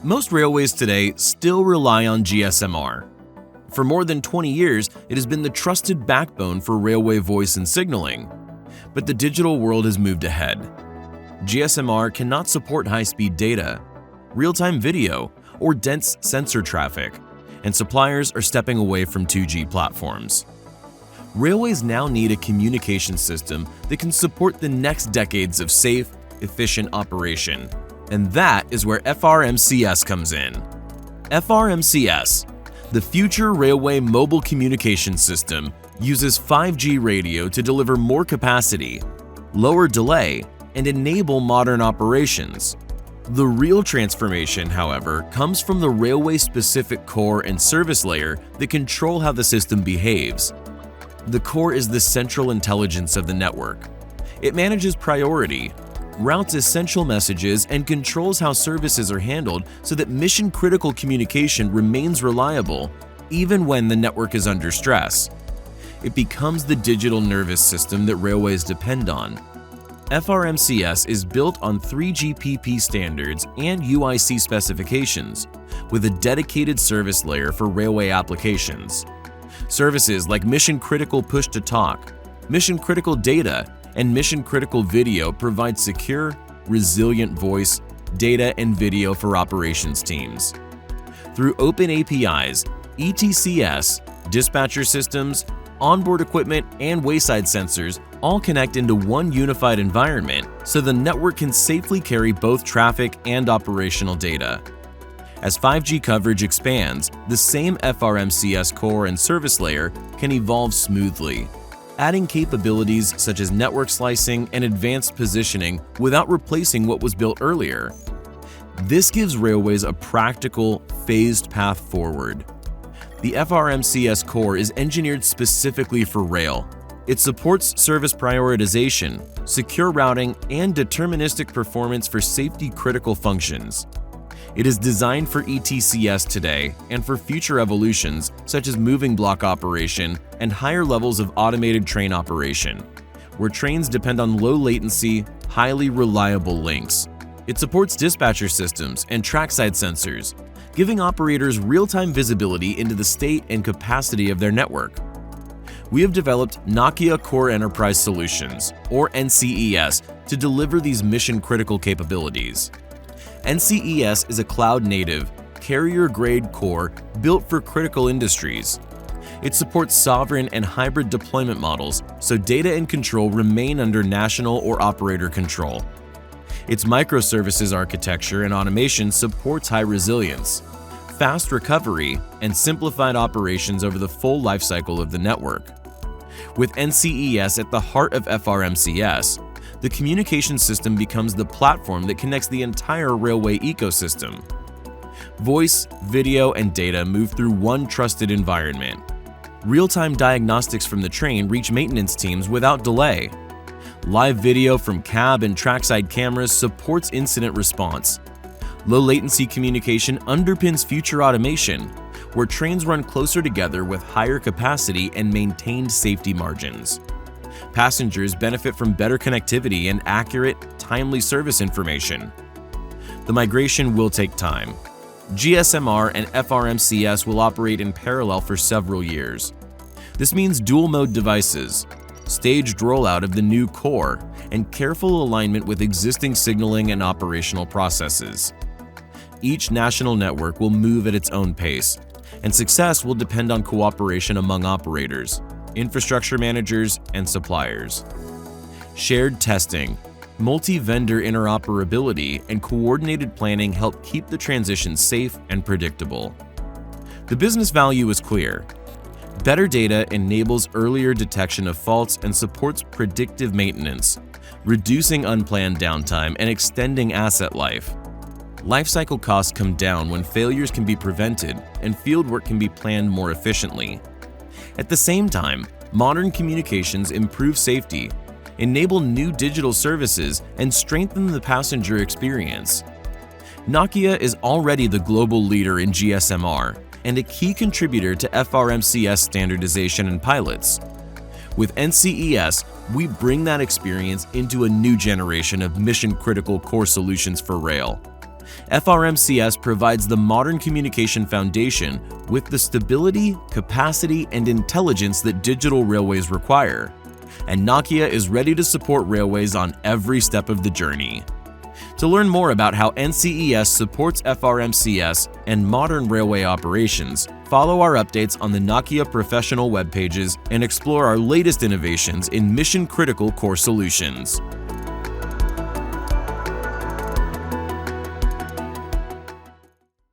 Most railways today still rely on GSM-R. For more than 20 years, it has been the trusted backbone for railway voice and signaling. But the digital world has moved ahead. GSM-R cannot support high-speed data, real-time video, or dense sensor traffic, and suppliers are stepping away from 2G platforms. Railways now need a communication system that can support the next decades of safe, efficient operation. And that is where FRMCS comes in. FRMCS, the Future Railway Mobile Communication System, uses 5G radio to deliver more capacity, lower delay, and enable modern operations. The real transformation, however, comes from the railway-specific core and service layer that control how the system behaves. The core is the central intelligence of the network. It manages priority, routes essential messages, and controls how services are handled so that mission-critical communication remains reliable even when the network is under stress. It becomes the digital nervous system that railways depend on. FRMCS is built on 3GPP standards and UIC specifications, with a dedicated service layer for railway applications. Services like mission-critical push-to-talk, mission-critical data, and mission-critical video provide secure, resilient voice, data, and video for operations teams. Through open APIs, ETCS, dispatcher systems, onboard equipment, and wayside sensors all connect into one unified environment so the network can safely carry both traffic and operational data. As 5G coverage expands, the same FRMCS core and service layer can evolve smoothly, adding capabilities such as network slicing and advanced positioning without replacing what was built earlier. This gives railways a practical, phased path forward. The FRMCS core is engineered specifically for rail. It supports service prioritization, secure routing, and deterministic performance for safety-critical functions. It is designed for ETCS today and for future evolutions such as moving block operation and higher levels of automated train operation, where trains depend on low-latency, highly reliable links. It supports dispatcher systems and trackside sensors, giving operators real-time visibility into the state and capacity of their network. We have developed Nokia Core Enterprise Solutions, or NCES, to deliver these mission-critical capabilities. NCES is a cloud-native, carrier-grade core built for critical industries. It supports sovereign and hybrid deployment models, so data and control remain under national or operator control. Its microservices architecture and automation supports high resilience, fast recovery, and simplified operations over the full lifecycle of the network. With NCES at the heart of FRMCS, the communication system becomes the platform that connects the entire railway ecosystem. Voice, video, and data move through one trusted environment. Real-time diagnostics from the train reach maintenance teams without delay. Live video from cab and trackside cameras supports incident response. Low-latency communication underpins future automation, where trains run closer together with higher capacity and maintained safety margins. Passengers benefit from better connectivity and accurate, timely service information. The migration will take time. GSM-R and FRMCS will operate in parallel for several years. This means dual-mode devices, staged rollout of the new core, and careful alignment with existing signaling and operational processes. Each national network will move at its own pace, and success will depend on cooperation among operators, infrastructure managers, and suppliers. Shared testing, multi-vendor interoperability, and coordinated planning help keep the transition safe and predictable. The business value is clear. Better data enables earlier detection of faults and supports predictive maintenance, reducing unplanned downtime and extending asset life. Lifecycle costs come down when failures can be prevented and fieldwork can be planned more efficiently. At the same time, modern communications improve safety, enable new digital services, and strengthen the passenger experience. Nokia is already the global leader in GSM-R and a key contributor to FRMCS standardization and pilots. With NCES, we bring that experience into a new generation of mission-critical core solutions for rail. FRMCS provides the modern communication foundation with the stability, capacity, and intelligence that digital railways require. And Nokia is ready to support railways on every step of the journey. To learn more about how NCES supports FRMCS and modern railway operations, follow our updates on the Nokia professional web pages and explore our latest innovations in mission-critical core solutions.